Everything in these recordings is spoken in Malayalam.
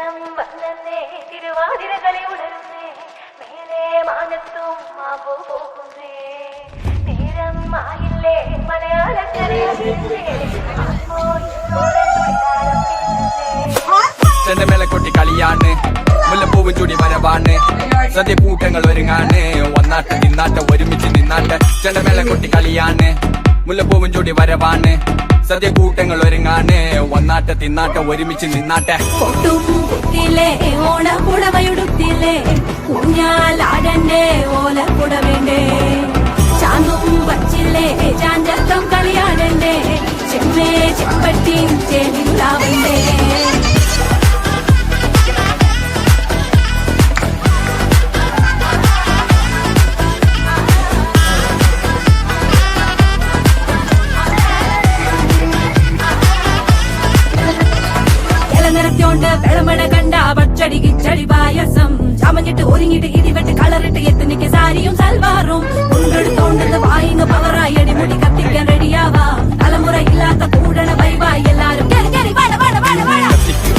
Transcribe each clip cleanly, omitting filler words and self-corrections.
നേരം വന്നേ തിരുവാതിരകളി ഉണരുന്നേ മേലെ മാനത്തും മാമ്പോ പോകുന്നേ നേരം ആയില്ലേ മലയാളക്കരയറിയുന്നേ ചെണ്ടമേള കൊട്ടി കളിയാണ് മുല്ലപ്പൂവും ചൂടി വരവാണ് സദ്യ കൂട്ടങ്ങൾ ഒരുങ്ങാണ് ഒന്നാട്ട് നിന്നാട്ട് ഒരുമിച്ച് നിന്നാട്ട് ചെണ്ടമേള കൊട്ടി കളിയാണ് മുല്ലപ്പൂവും ചൂടി വരവാണ് സദ്യ കൂട്ടങ്ങൾ ഒരുങ്ങാണ് ഒന്നാട്ട് തിന്നാട്ട് ഒരുമിച്ച് നിന്നാട്ടെ ഓണപ്പുടവയുടുത്തില്ലേ ഊഞ്ഞാലാടന്റെ ഓലപ്പുടവേണ്ടേ ചാന്തും വച്ചില്ലേ ചാഞ്ചക്കം കളിയാടണ്ടേ ചെമ്മേ ചെമ്പട്ടി ചേലില്ലാവണ്ടേ നിറച്ചോണ്ട് വെളമണ കണ്ട പച്ചടി കിച്ചടി പായസം ചമഞ്ഞിട്ട് ഒരുങ്ങിട്ട് ഇടിവെട്ട് കളറിട്ട് എത്തുനിക്ക് സാരിയും സൽവാറും കൊണ്ടെടുത്തോണ്ടത് വായിന്ന് പവറായി അടിമുടി കത്തിക്കാൻ റെഡിയാവാ തലമുറ ഇല്ലാത്ത കൂടണ വൈവായി എല്ലാരും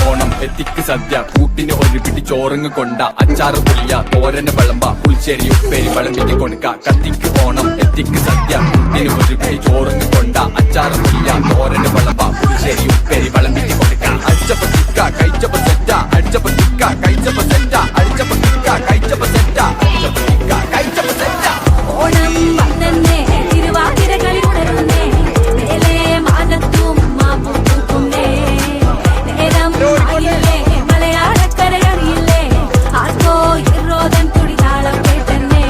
ഓണം എത്തിക്ക് സദ്യ കൂട്ടിന് ഒരു പിടി ചോറങ്ങ് കൊണ്ട അച്ചാറ് പുളിയ തോരന് വിളമ്പ പുളിശ്ശേരി ഉപ്പേരി വിളമ്പിക്ക് കൊടുക്ക കത്തിക്ക് ഓണം എത്തിക്ക് സദ്യ കൂട്ടിന് ഒരു പിടി ചോറങ്ങ് കൊണ്ട അച്ചാറ് പുളിയ തോരന് വിളമ്പ പുളിശ്ശേരി ഉപ്പേരി വിളമ്പിക്ക് കൊടുക്ക അടിച്ചപ്പ തിക്ക കഴിച്ചപ്പ സെറ്റ അടിച്ചപ്പ തിക്ക കഴിച്ചപ്പ സെറ്റ അടിച്ചപ്പ തിക്ക കഴിച്ചപ്പ സെറ്റ അടിച്ചപ്പ തിക്ക കഴിച്ചപ്പ സെറ്റ ഓണം വന്നേ തിരുവാതിര കളി ഉണരുന്നേ മേലെ മാനത്തും മാമ്പൂ പൂക്കുന്നേ നേരം ആയില്ലേ മലയാളക്കരയറിയില്ലേ ആർക്കോ ഇറോദൻ തുടിതാളം കേട്ടന്നെ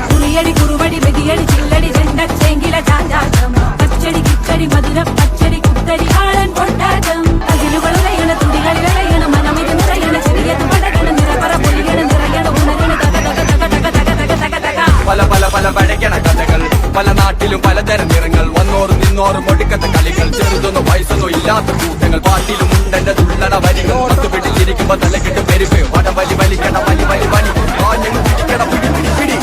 തുളിയടി കുറുവടി വെടിയടി ചില്ലടി ചെണ്ടച്ചെങ്കില ചാഞ്ചാട്ടം പച്ചടി കിച്ചടി മധുരം പച്ചടി കുത്തരി ആളൻ കൊണ്ടാട്ടം അകിലുകൾ ഉലയണ തുടികളിൽ ഇളയണ മനമിത് നിറയണ ചെറിയത് പടകണ നിറപറ പൊലിയണ നിറയണ ഉണരണ തക തക തക തക തക തക തക തക പല പല പല പഴകണ കഥകൾ പല നാട്ടിലും പലതരം നിറങ്ങൾ വന്നോറും നിന്നോറും ഒടുക്കത്തെ കളികൾ ചെറുതൊന്നും വയസ്സൊന്നും ഇല്ലാത്ത കൂട്ടങ്ങൾ പാട്ടിലും ഉണ്ടെന്റെ തുള്ളട വരികൾ പത്ത് പിടിച്ചിരിക്കുമ്പോ തലക്കെട്ട് പെരുപ്പ് വടവലി വലിക്കണ വലി വലി വലി ആഞ്ഞു പിടിക്കണ പിടി പിടി പിടി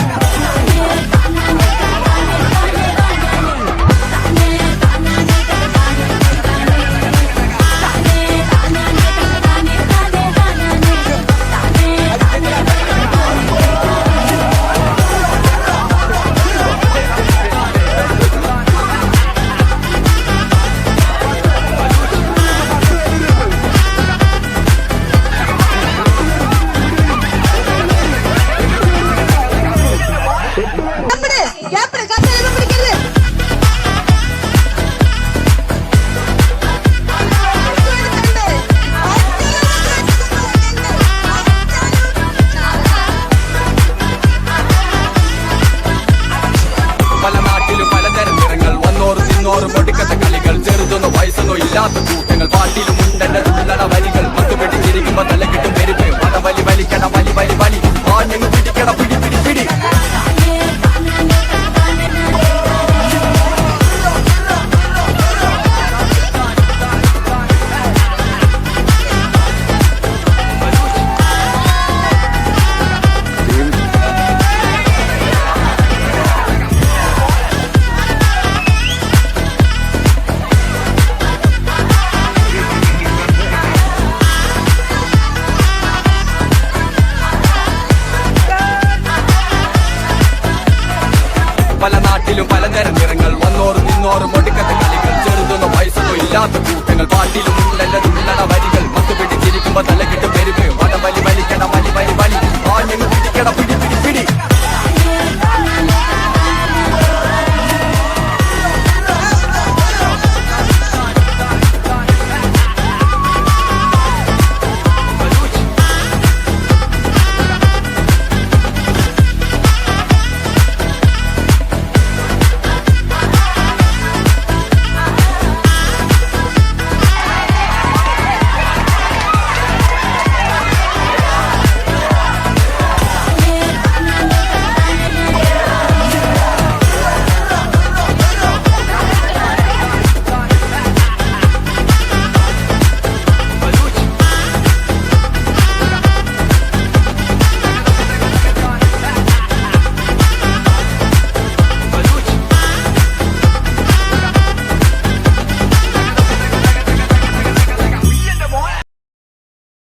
ഒടുക്കത്തെ കളികൾ ചെറുതൊന്നും വയസ്സൊന്നും ഇല്ലാത്ത കൂട്ടങ്ങൾ പാട്ടിലും ഉണ്ടെന്റെ തുള്ളട വരികൾ പത്ത് പിടിച്ചിരിക്കുമ്പോ തലക്കെട്ടും പെരുപ്പ് വടവലി വലിക്കണ വലി വലി വലി ആഞ്ഞു പിടിക്കണ പിടി പിടി പിടി പല നാട്ടിലും പലതരം നിറങ്ങൾ വന്നോറും നിന്നോറും ഒടുക്കത്തെ കളികൾ ചെറുതൊന്നും വയസ്സൊന്നും ഇല്ലാത്ത കൂട്ടങ്ങൾ പാട്ടിലും ഉണ്ടെന്റെ